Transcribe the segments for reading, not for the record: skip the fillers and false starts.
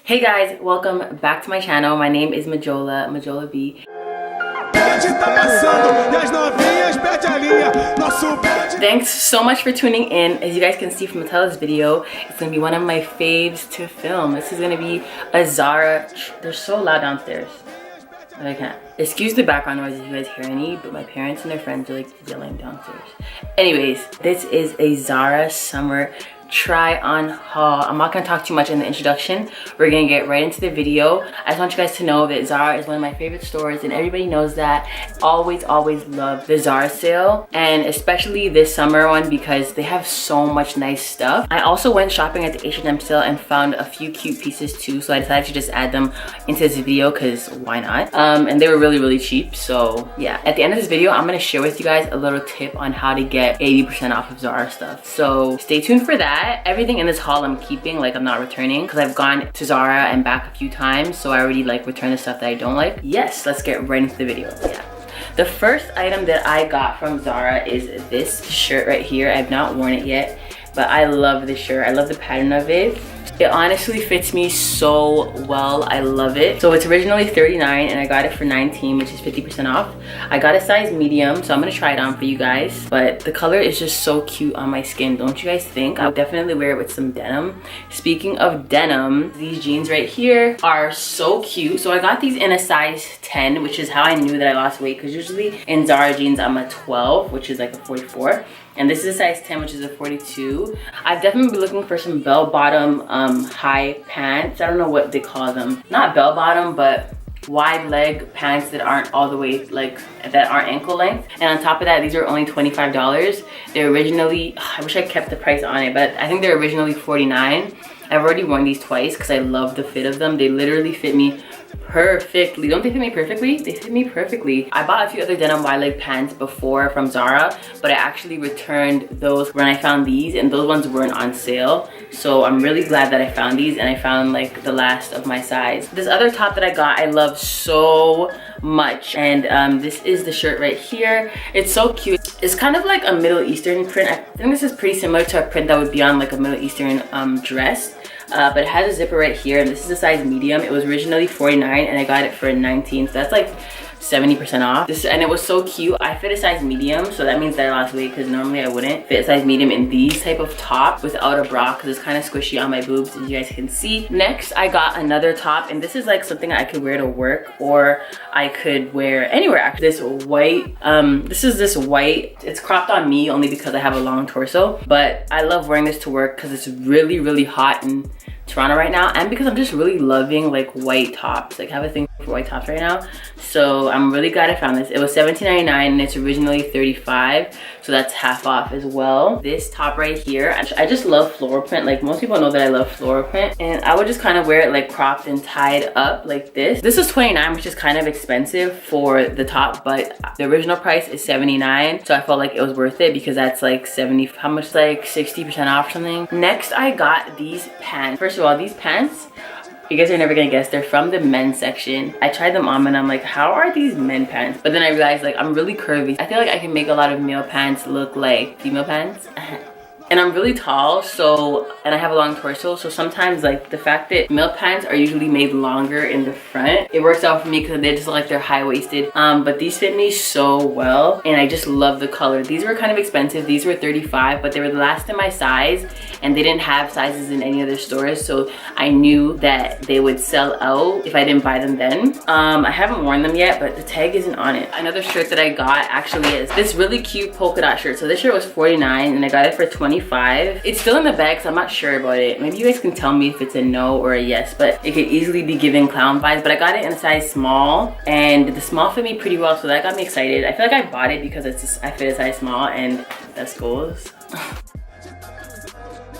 Hey guys, welcome back to my channel. My name is Majola B. Thanks so much for tuning in. As you guys can see from the title of this video, it's gonna be one of my faves to film. This is gonna be a Zara. They're so loud downstairs. I can't. Excuse the background noise if you guys hear any, but my parents and their friends are like yelling downstairs. Anyways, this is a Zara summer try on haul. I'm not gonna talk too much in the introduction. We're gonna get right into the video. I just want you guys to know that Zara is one of my favorite stores and everybody knows that. Always love the Zara sale, and especially this summer one because they have so much nice stuff. I also went shopping at the H&M sale and found a few cute pieces too, so I decided to just add them into this video because why not? And they were really cheap, so yeah. At the end of this video, I'm gonna share with you guys a little tip on how to get 80% off of Zara stuff. So stay tuned for that. Everything in this haul I'm keeping, like I'm not returning because I've gone to Zara and back a few times, so I already like return the stuff that I don't like. Yes, let's get right into the video. Yeah. The first item that I got from Zara is this shirt right here. I've not worn it yet, but I love this shirt. I love the pattern of it. It honestly fits me so well. I love it. So it's originally $39 and I got it for $19, which is 50% off. I got a size medium, so I'm gonna try it on for you guys. But the color is just so cute on my skin, don't you guys think? I would definitely wear it with some denim. Speaking of denim, these jeans right here are so cute. So I got these in a size 10, which is how I knew that I lost weight, because usually in Zara jeans I'm a 12, which is like a 44. And this is a size 10, which is a 42. I've definitely been looking for some bell-bottom high pants. I don't know what they call them. Not bell-bottom, but wide leg pants that aren't all the way, like, that aren't ankle length. And on top of that, these are only $25. They're originally, I wish I kept the price on it, but I think they're originally $49. I've already worn these twice because I love the fit of them. They literally fit me perfectly. Don't they fit me perfectly? They fit me perfectly. I bought a few other denim wide leg pants before from Zara, but I actually returned those when I found these, and those ones weren't on sale. So I'm really glad that I found these, and I found like the last of my size. This other top that I got, I love so much, and this is the shirt right here. It's so cute. It's kind of like a Middle Eastern print. I think this is pretty similar to a print that would be on like a Middle Eastern dress. But it has a zipper right here, and this is a size medium. It was originally $49 and I got it for $19, so that's like 70% off. And it was so cute. I fit a size medium, so that means that I lost weight because normally I wouldn't fit a size medium in these type of top without a bra because it's kind of squishy on my boobs, as you guys can see. Next, I got another top, and this is like something I could wear to work or I could wear anywhere. Actually, this white, this white. It's cropped on me only because I have a long torso, but I love wearing this to work because it's really hot in Toronto right now, and because I'm just really loving like white tops. Like I have a thing for white tops right now, so I'm really glad I found this. It was $17.99 and it's originally $35, so that's half off as well. This top right here, I just love floral print. Like most people know that I love floral print, and I would just kind of wear it like cropped and tied up like this. This was $29, which is kind of expensive for the top, but the original price is $79, so I felt like it was worth it because that's like 70, how much, like 60% off or something. Next, I got these pants. First of all, these pants, you guys are never gonna guess, they're from the men's section. I tried them on and I'm like, how are these men pants? But then I realized like I'm really curvy. I feel like I can make a lot of male pants look like female pants. And I'm really tall, so, and I have a long torso, so sometimes like the fact that male pants are usually made longer in the front, it works out for me because they just look like they're high-waisted. But these fit me so well, and I just love the color. These were kind of expensive. These were $35, but they were the last in my size, and they didn't have sizes in any other stores, so I knew that they would sell out if I didn't buy them then. I haven't worn them yet, but the tag isn't on it. Another shirt that I got actually is this really cute polka dot shirt. So this shirt was $49 and I got it for $25. It's still in the bag, so I'm not sure about it. Maybe you guys can tell me if it's a no or a yes, but it could easily be giving clown vibes. But I got it in a size small, and the small fit me pretty well, so that got me excited. I feel like I bought it because I fit a size small, and that's goals.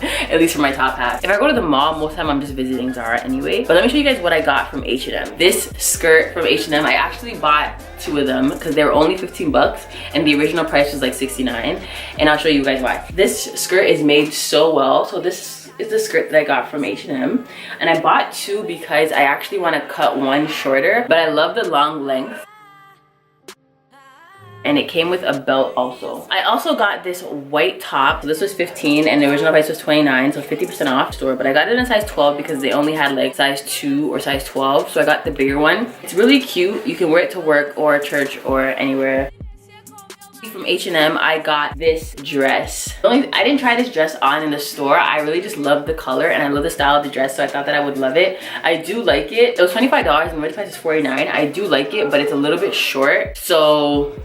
At least for my top half. If I go to the mall, most of the time I'm just visiting Zara anyway. But let me show you guys what I got from H&M. This skirt from H&M, I actually bought 2 of them because they were only 15 bucks and the original price was like 69. And I'll show you guys why. This skirt is made so well. So this is the skirt that I got from H&M. And I bought 2 because I actually want to cut one shorter, but I love the long length. and it came with a belt also. I also got this white top. This was 15 and the original price was 29, so 50% off store, but I got it in size 12 because they only had like size 2 or size 12, so I got the bigger one. It's really cute. You can wear it to work or church or anywhere. From H&M, I got this dress. I didn't try this dress on in the store. I really just love the color and I love the style of the dress, so I thought that I would love it. I do like it. It was $25 and the price is $49. I do like it, but it's a little bit short, so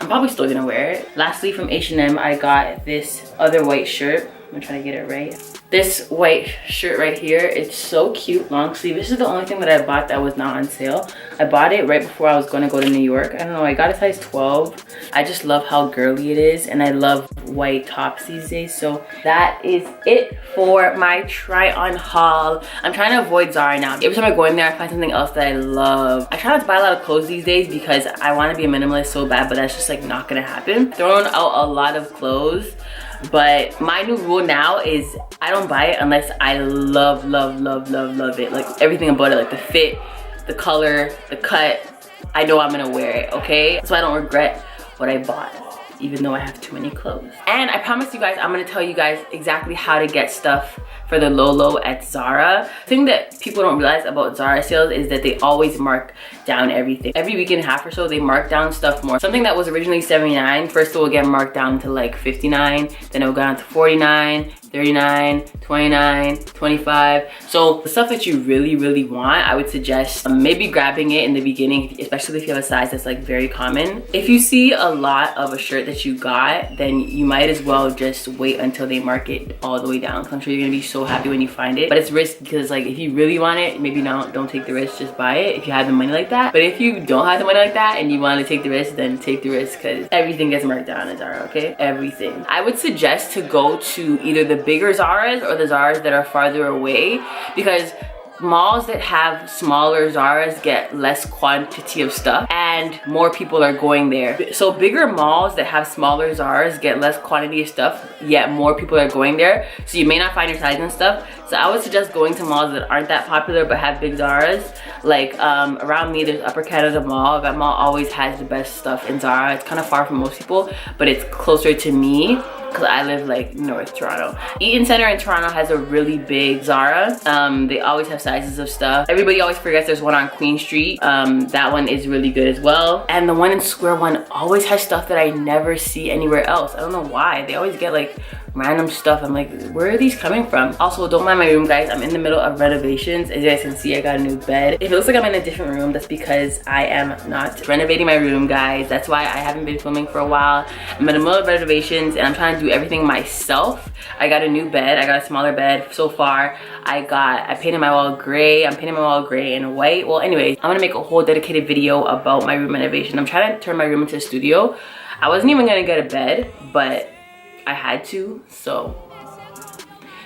I'm probably still gonna wear it. Lastly, from H&M, I got this other white shirt. I'm gonna try to get it right. This white shirt right here, it's so cute, long sleeve. This is the only thing that I bought that was not on sale. I bought it right before I was gonna go to New York. I don't know, I got a size 12. I just love how girly it is and I love white tops these days. So that is it for my try on haul. I'm trying to avoid Zara now. Every time I go in there, I find something else that I love. I try not to buy a lot of clothes these days because I wanna be a minimalist so bad, but that's just like not gonna happen. Throwing out a lot of clothes. But my new rule now is I don't buy it unless I love it. Like everything about it, like the fit, the color, the cut. I know I'm gonna wear it, okay? So I don't regret what I bought, even though I have too many clothes. And I promise you guys, I'm gonna tell you guys exactly how to get stuff for the low at Zara. The thing that people don't realize about Zara sales is that they always mark down everything. Every week and a half or so, they mark down stuff more. Something that was originally $79, first it will get marked down to like $59, then it will go down to $49, $39, $29, $25. So the stuff that you really want, I would suggest maybe grabbing it in the beginning, especially if you have a size that's like very common. If you see a lot of a shirt that you got, then you might as well just wait until they mark it all the way down, because I'm sure you're gonna be so happy when you find it. But it's risky because like if you really want it, maybe don't take the risk, just buy it if you have the money like that. But if you don't have the money like that and you want to take the risk, then take the risk, because everything gets marked down at Zara, okay? Everything. I would suggest to go to either the bigger Zaras or the Zaras that are farther away, because malls that have smaller Zaras get less quantity of stuff and more people are going there. So bigger malls that have smaller Zaras get less quantity of stuff, yet more people are going there. So you may not find your size and stuff. So I would suggest going to malls that aren't that popular but have big Zaras. Like around me, there's Upper Canada Mall. That mall always has the best stuff in Zara. It's kind of far from most people, but it's closer to me, because I live like North Toronto. Eaton Center in Toronto has a really big Zara. They always have sizes of stuff. Everybody always forgets there's one on Queen Street. That one is really good as well. And the one in Square One always has stuff that I never see anywhere else. I don't know why. They always get like random stuff. I'm like, where are these coming from? Also, don't mind my room, guys. I'm in the middle of renovations. As you guys can see, I got a new bed. If it looks like I'm in a different room, that's because I am not renovating my room, guys. That's why I haven't been filming for a while. I'm in the middle of renovations and I'm trying to do everything myself. I got a new bed. I got a smaller bed so far. I painted my wall gray. I'm painting my wall gray and white. Well, anyways, I'm gonna make a whole dedicated video about my room renovation. I'm trying to turn my room into a studio. I wasn't even gonna get a bed, but I had to, so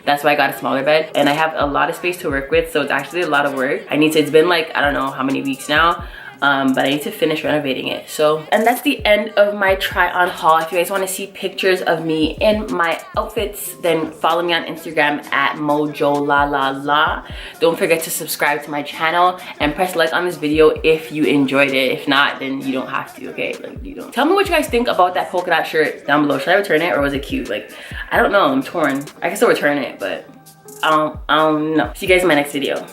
that's why I got a smaller bed. And I have a lot of space to work with, so it's actually a lot of work. It's been like, I don't know how many weeks now, but I need to finish renovating it. So, and that's the end of my try on haul. If you guys want to see pictures of me in my outfits, then follow me on Instagram at mojolalala. Don't forget to subscribe to my channel and press like on this video if you enjoyed it. If not, then you don't have to, okay? Like, you don't. Tell me what you guys think about that polka dot shirt down below. Should I return it or was it cute? Like, I don't know, I'm torn. I can still return it, but I don't know. See you guys in my next video.